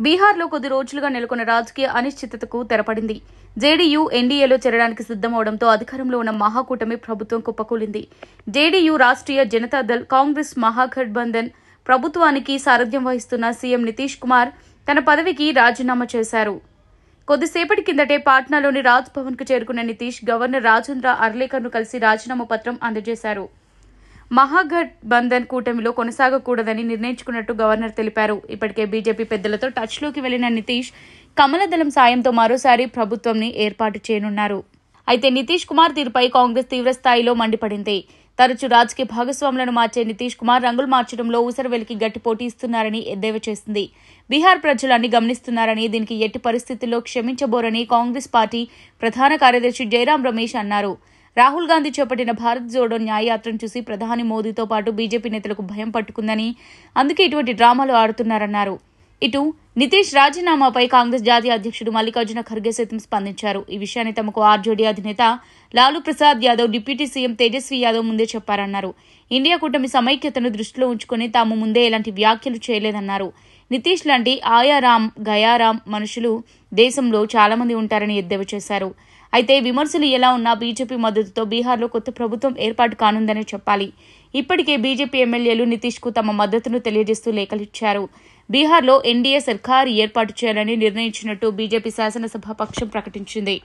బీహార్లో కొద్ది రోజులుగా నెలకొన్న రాజకీయ అనిశ్చితతకు తెరపడింది. జేడీయూ ఎన్డీఏలో చేరడానికి సిద్ధమవడంతో అధికారంలో ఉన్న మహాకూటమి ప్రభుత్వం కుప్పకూలింది. జేడీయూ రాష్ట్రీయ జనతాదళ్, కాంగ్రెస్ మహాగఠబంధన్ ప్రభుత్వానికి సారథ్యం వహిస్తున్న సీఎం నితీష్ కుమార్ తన పదవికి రాజీనామా చేశారు. కొద్దిసేపటి కిందటే పాట్నాలోని రాజ్ భవన్ కు చేరుకున్న నితీష్ గవర్నర్ రాజేంద్ర అర్లేకర్ను కలిసి రాజీనామా పత్రం అందజేశారు. మహాగఠబంధన్ కూటమిలో కొనసాగకూడదని నిర్ణయించుకున్నట్టు గవర్నర్ తెలిపారు. ఇప్పటికే బీజేపీ పెద్దలతో టచ్లోకి వెళ్లిన నితీష్ కమలదళం సాయంతో మరోసారి ప్రభుత్వంని ఏర్పాటు చేయనున్నారు. అయితే నితీష్ కుమార్ తీరుపై కాంగ్రెస్ తీవ్రస్థాయిలో మండిపడింది. తరచూ రాజకీయ భాగస్వాములను మార్చే నితీష్ కుమార్ రంగులు మార్చడంలో ఊసరవెలికి గట్టి పోటీ ఇస్తున్నారని ఎద్దేవా చేసింది. బీహార్ ప్రజలు అన్ని గమనిస్తున్నారని, దీనికి ఎట్టి పరిస్థితుల్లో క్షమించబోరని కాంగ్రెస్ పార్టీ ప్రధాన కార్యదర్శి జైరాం రమేష్ అన్నారు. రాహుల్ గాంధీ చేపట్టిన భారత్ జోడో న్యాయయాత్రను చూసి ప్రధాని మోదీతో పాటు బీజేపీ నేతలకు భయం పట్టుకుందని, అందుకే ఇటువంటి డ్రామాలు ఆడుతున్నారన్నారు. ఇటు నితీష్ రాజీనామాపై కాంగ్రెస్ జాతీయ అధ్యక్షుడు మల్లికార్జున ఖర్గే సైతం స్పందించారు. ఈ విషయాన్ని తమకు ఆర్జేడీ అధినేత లాలూ ప్రసాద్ యాదవ్, డిప్యూటీ సీఎం తేజస్వీ యాదవ్ ముందే చెప్పారన్నారు. ఇండియా కూటమి సమైక్యతను దృష్టిలో ఉంచుకుని తాము ముందే ఎలాంటి వ్యాఖ్యలు చేయలేదన్నారు. నితీష్ లాంటి ఆయారాం గయారాం మనుషులు దేశంలో చాలా మంది ఉంటారని ఎద్దేవా చేశారు. అయితే విమర్శలు ఎలా ఉన్నా బీజేపీ మద్దతుతో బీహార్లో కొత్త ప్రభుత్వం ఏర్పాటు కానుందని చెప్పాలి. ఇప్పటికే బీజేపీ ఎమ్మెల్యేలు నితీష్ కు తమ మద్దతును తెలియజేస్తూ లేఖలిచ్చారు. బీహార్లో ఎన్డీఏ సర్కారు ఏర్పాటు చేయాలని నిర్ణయించినట్టు బీజేపీ శాసనసభ పక్షం ప్రకటించింది.